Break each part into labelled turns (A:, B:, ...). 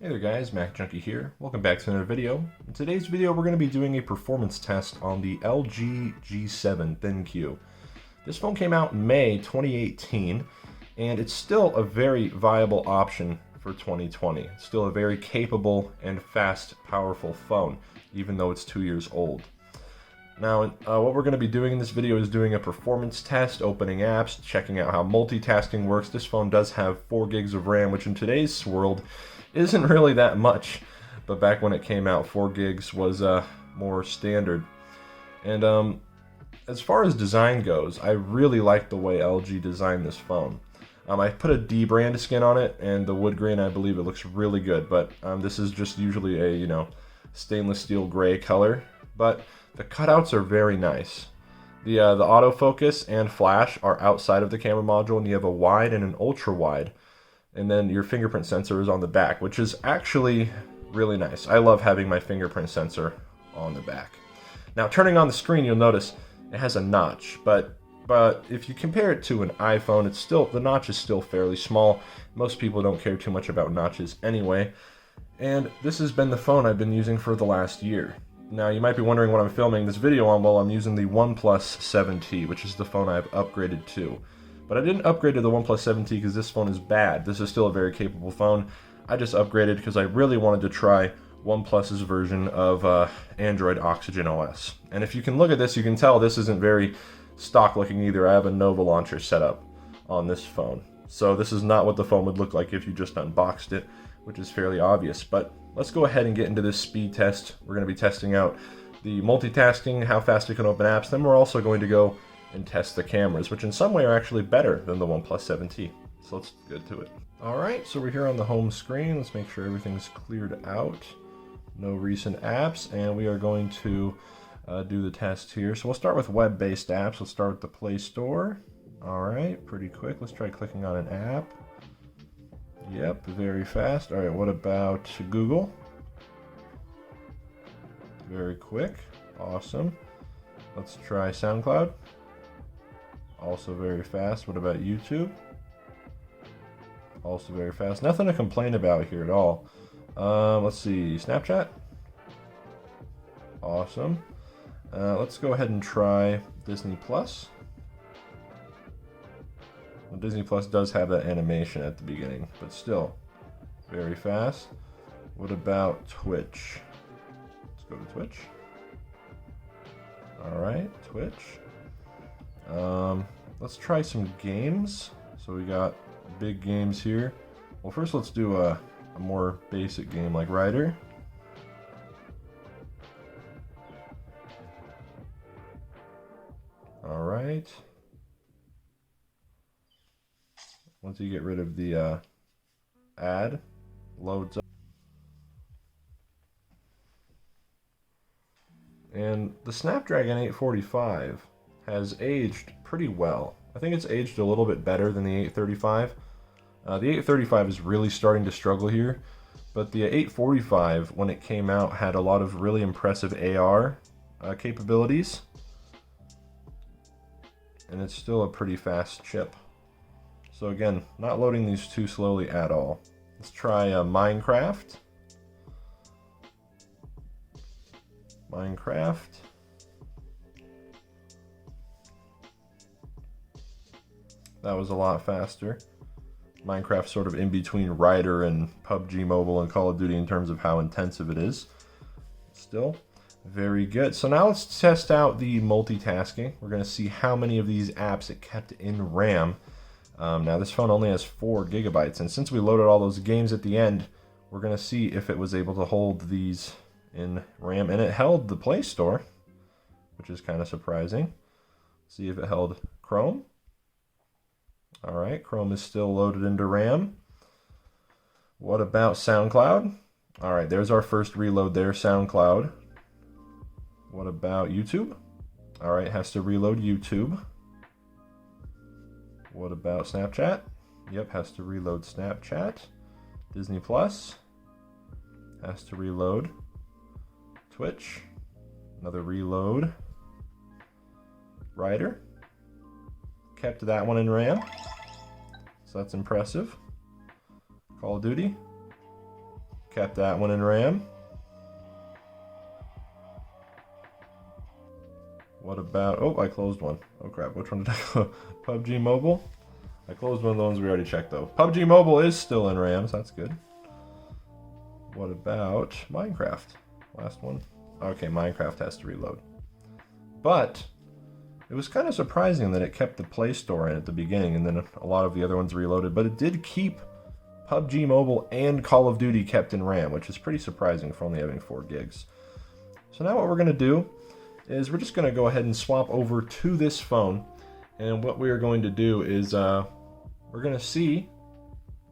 A: Hey there guys, Mac Junkie here. Welcome back to another video. In today's video we're going to be doing a performance test on the LG G7 ThinQ. This phone came out in May 2018 and it's still a very viable option for 2020. It's still a very capable and fast, powerful phone, even though it's 2 years old. Now, what we're going to be doing in this video is doing a performance test, opening apps, checking out how multitasking works. This phone does have 4 gigs of RAM, which in today's world isn't really that much, but back when it came out, 4 gigs was more standard. And as far as design goes, I really like the way LG designed this phone. I put a D brand skin on it, and the wood grain, I believe it looks really good, but this is just usually a, stainless steel gray color, but the cutouts are very nice. The autofocus and flash are outside of the camera module, and you have a wide and an ultra wide. And then your fingerprint sensor is on the back, which is actually really nice. I love having my fingerprint sensor on the back. Now, turning on the screen, you'll notice it has a notch, but if you compare it to an iPhone, the notch is still fairly small. Most people don't care too much about notches anyway. And this has been the phone I've been using for the last year. Now, you might be wondering what I'm filming this video on. Well, I'm using the OnePlus 7T, which is the phone I've upgraded to. But I didn't upgrade to the OnePlus 7T because this phone is bad. This is still a very capable phone. I just upgraded because I really wanted to try OnePlus's version of Android Oxygen OS. And if you can look at this, you can tell this isn't very stock looking either. I have a Nova launcher set up on this phone. So this is not what the phone would look like if you just unboxed it, which is fairly obvious. But let's go ahead and get into this speed test. We're going to be testing out the multitasking, how fast it can open apps. Then we're also going to go and test the cameras, which in some way are actually better than the OnePlus 7T. So let's get to it. Alright, so we're here on the home screen. Let's make sure everything's cleared out. No recent apps, and we are going to do the test here. So we'll start with web-based apps. Let's start with the Play Store. Alright, pretty quick. Let's try clicking on an app. Yep, very fast. Alright, what about Google? Very quick. Awesome. Let's try SoundCloud. Also very fast. What about YouTube? Also very fast. Nothing to complain about here at all. Let's see. Snapchat. Awesome. Let's go ahead and try Disney Plus. Well, Disney Plus does have that animation at the beginning, but still very fast. What about Twitch? Let's go to Twitch. Alright, Twitch. Let's try some games. So we got big games here. Well, first let's do a more basic game like Ryder. Alright. Once you get rid of the ad, loads up. And the Snapdragon 845 has aged pretty well. I think it's aged a little bit better than the 835. The 835 is really starting to struggle here, but the 845, when it came out, had a lot of really impressive AR capabilities, and it's still a pretty fast chip. So again, not loading these too slowly at all. Let's try Minecraft. That was a lot faster. Minecraft sort of in between Ryder and PUBG Mobile and Call of Duty in terms of how intensive it is. Still, very good. So now let's test out the multitasking. We're going to see how many of these apps it kept in RAM. Now this phone only has 4 gigabytes, and since we loaded all those games at the end, we're going to see if it was able to hold these in RAM. And it held the Play Store, which is kind of surprising. See if it held Chrome. Alright, Chrome is still loaded into RAM. What about SoundCloud? Alright, there's our first reload there, SoundCloud. What about YouTube? Alright, has to reload YouTube. What about Snapchat? Yep, has to reload Snapchat. Disney Plus has to reload. Twitch, another reload. Ryder, kept that one in RAM. So that's impressive. Call of Duty. Kept that one in RAM. What about, oh, I closed one. Oh crap, which one did I close? PUBG Mobile? I closed one of the ones we already checked though. PUBG Mobile is still in RAM, so that's good. What about Minecraft? Last one. Okay, Minecraft has to reload. But it was kind of surprising that it kept the Play Store in at the beginning and then a lot of the other ones reloaded, but it did keep PUBG Mobile and Call of Duty kept in RAM, which is pretty surprising for only having 4 gigs. So now what we're going to do is we're just going to go ahead and swap over to this phone, and what we are going to do is we're going to see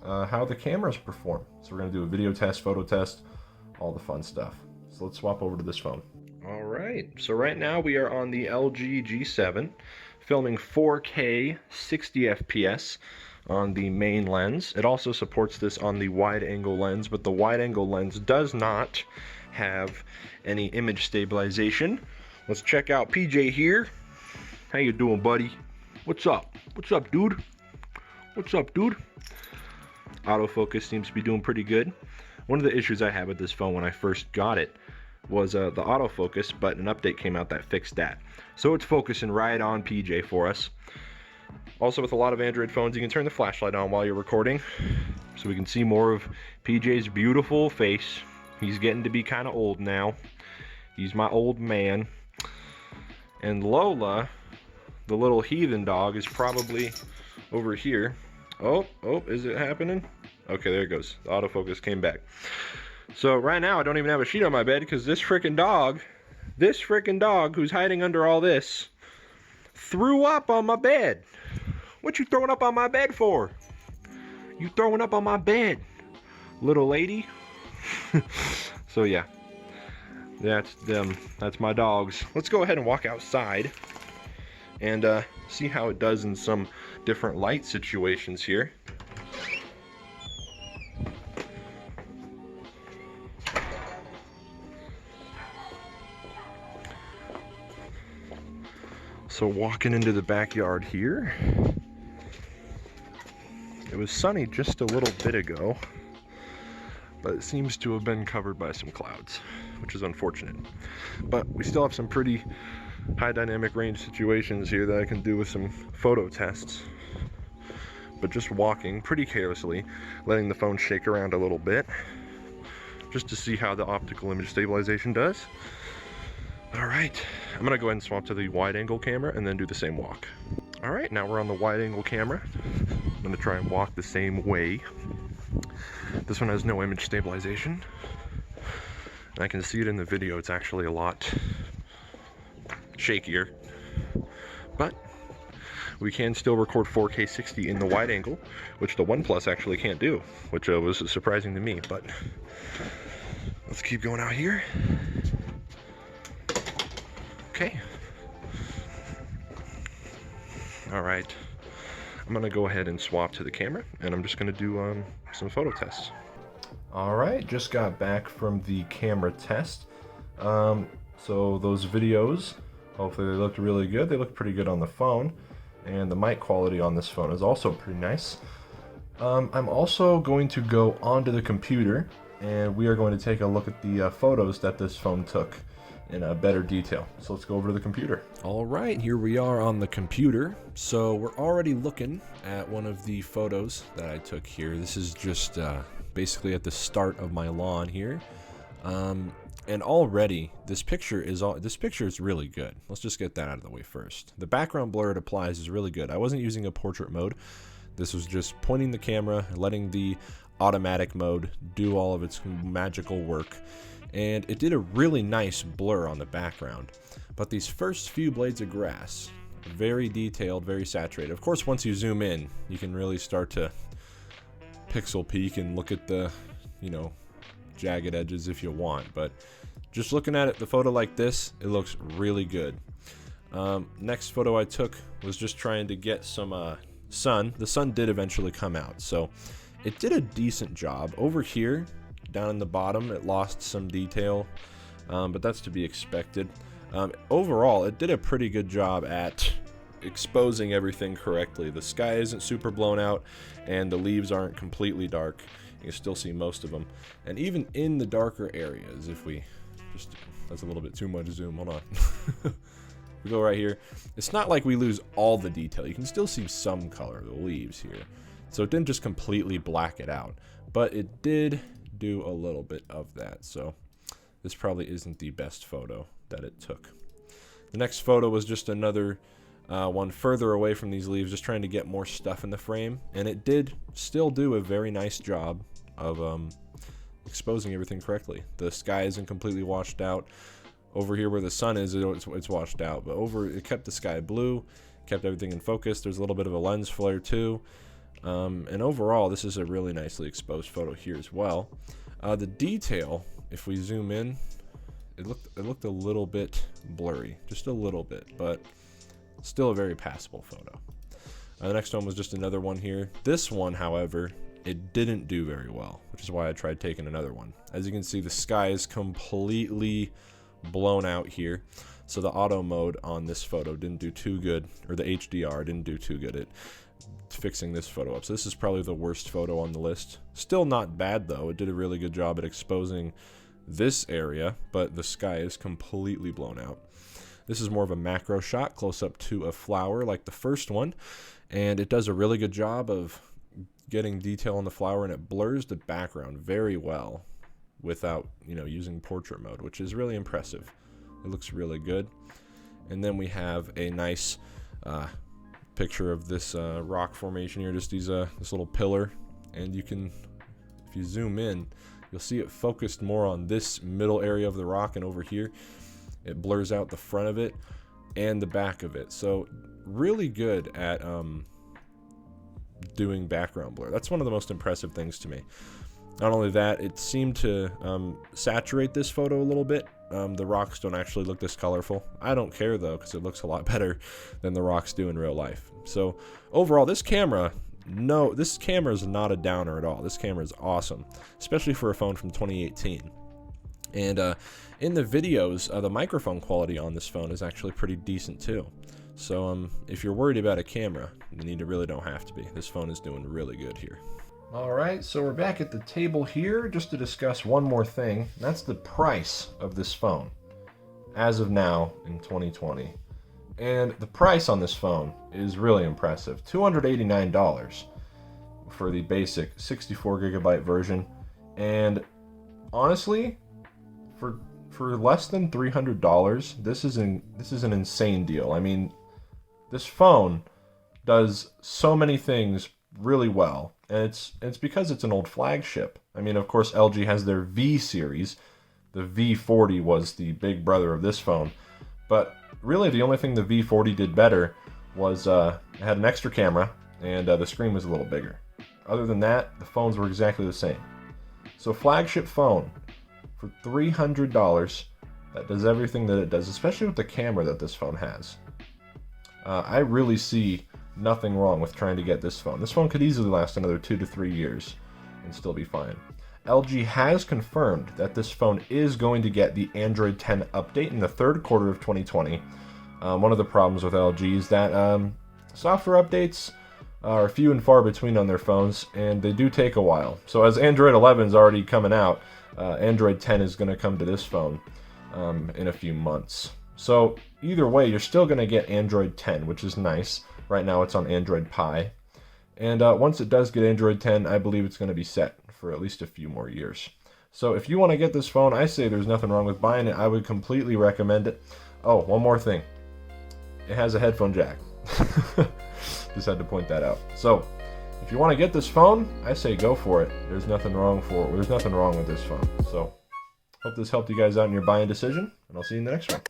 A: how the cameras perform. So we're going to do a video test, photo test, all the fun stuff. So let's swap over to this phone. All right, so right now we are on the LG G7, filming 4K 60 FPS on the main lens. It also supports this on the wide angle lens, but the wide angle lens does not have any image stabilization. Let's check out PJ here. How you doing, buddy? What's up? What's up, dude? What's up, dude? Autofocus seems to be doing pretty good. One of the issues I had with this phone when I first got it was the autofocus, but an update came out that fixed that. So it's focusing right on PJ for us. Also, with a lot of Android phones, you can turn the flashlight on while you're recording, so we can see more of PJ's beautiful face. He's getting to be kind of old now. He's my old man. And Lola, the little heathen dog, is probably over here. Oh, is it happening? Okay, there it goes. The autofocus came back. So right now I don't even have a sheet on my bed because this freaking dog who's hiding under all this threw up on my bed. What you throwing up on my bed for? You throwing up on my bed, little lady. So yeah, that's them. That's my dogs. Let's go ahead and walk outside and see how it does in some different light situations here. So walking into the backyard here, it was sunny just a little bit ago, but it seems to have been covered by some clouds, which is unfortunate. But we still have some pretty high dynamic range situations here that I can do with some photo tests. But just walking pretty carelessly, letting the phone shake around a little bit, just to see how the optical image stabilization does. All right, I'm gonna go ahead and swap to the wide angle camera and then do the same walk. All right, now we're on the wide angle camera. I'm gonna try and walk the same way. This one has no image stabilization. And I can see it in the video, it's actually a lot shakier. But we can still record 4K 60 in the wide angle, which the OnePlus actually can't do, which was surprising to me, but let's keep going out here. Okay. All right. I'm gonna go ahead and swap to the camera, and I'm just gonna do some photo tests. All right, just got back from the camera test. So those videos, hopefully they looked really good. They look pretty good on the phone, and the mic quality on this phone is also pretty nice. I'm also going to go onto the computer, and we are going to take a look at the photos that this phone took in a better detail. So let's go over to the computer. All right, here we are on the computer. So we're already looking at one of the photos that I took here. This is just basically at the start of my lawn here. And already this picture is really good. Let's just get that out of the way first. The background blur it applies is really good. I wasn't using a portrait mode. This was just pointing the camera, letting the automatic mode do all of its magical work. And it did a really nice blur on the background. But these first few blades of grass, very detailed, very saturated. Of course, once you zoom in, you can really start to pixel peek and look at the, jagged edges if you want. But just looking at it, the photo like this, it looks really good. Next photo I took was just trying to get some sun. The sun did eventually come out, so it did a decent job. Over here, down in the bottom, it lost some detail, but that's to be expected. Overall, it did a pretty good job at exposing everything correctly. The sky isn't super blown out, and the leaves aren't completely dark. You can still see most of them. And even in the darker areas, if we just, that's a little bit too much zoom, hold on. We go right here. It's not like we lose all the detail. You can still see some color, the leaves here. So it didn't just completely black it out, but it did do a little bit of that. So this probably isn't the best photo that it took. The next photo was just another one further away from these leaves, just trying to get more stuff in the frame. And it did still do a very nice job of exposing everything correctly. The sky isn't completely washed out. Over here where the sun is, it's washed out. But it kept the sky blue, kept everything in focus. There's a little bit of a lens flare too. And overall, this is a really nicely exposed photo here as well. The detail, if we zoom in, it looked a little bit blurry, just a little bit, but still a very passable photo. The next one was just another one here. This one, however, it didn't do very well, which is why I tried taking another one. As you can see, the sky is completely blown out here. So the auto mode on this photo didn't do too good, or the HDR didn't do too good at fixing this photo up. So this is probably the worst photo on the list. Still not bad though. It did a really good job at exposing this area, but the sky is completely blown out. This is more of a macro shot, close up to a flower like the first one, and it does a really good job of getting detail on the flower, and it blurs the background very well without, using portrait mode, which is really impressive. It looks really good. And then we have a nice picture of this rock formation here, just this little pillar, and you can, if you zoom in, you'll see it focused more on this middle area of the rock, and over here it blurs out the front of it and the back of it. So really good at doing background blur. That's one of the most impressive things to me. Not only that, it seemed to saturate this photo a little bit. The rocks don't actually look this colorful. I don't care though, because it looks a lot better than the rocks do in real life. So overall, this camera is not a downer at all. This camera is awesome, especially for a phone from 2018. And in the videos, the microphone quality on this phone is actually pretty decent too. So if you're worried about a camera, then you really don't have to be. This phone is doing really good here. Alright, so we're back at the table here just to discuss one more thing. And that's the price of this phone as of now in 2020. And the price on this phone is really impressive. $289 for the basic 64 gigabyte version. And honestly, for less than $300, this is an insane deal. I mean, this phone does so many things really well, and it's because it's an old flagship. I mean, of course, LG has their V series. The V40 was the big brother of this phone, but really the only thing the V40 did better was it had an extra camera, and the screen was a little bigger. Other than that, the phones were exactly the same. So flagship phone for $300 that does everything that it does, especially with the camera that this phone has. I really see nothing wrong with trying to get this phone. This phone could easily last another 2 to 3 years and still be fine. LG has confirmed that this phone is going to get the Android 10 update in the third quarter of 2020. One of the problems with LG is that software updates are few and far between on their phones, and they do take a while. So as Android 11 is already coming out, Android 10 is going to come to this phone in a few months. So either way, you're still going to get Android 10, which is nice. Right now it's on Android Pie. And once it does get Android 10, I believe it's going to be set for at least a few more years. So if you want to get this phone, I say there's nothing wrong with buying it. I would completely recommend it. Oh, one more thing. It has a headphone jack. Just had to point that out. So if you want to get this phone, I say go for it. There's nothing wrong with this phone. So hope this helped you guys out in your buying decision, and I'll see you in the next one.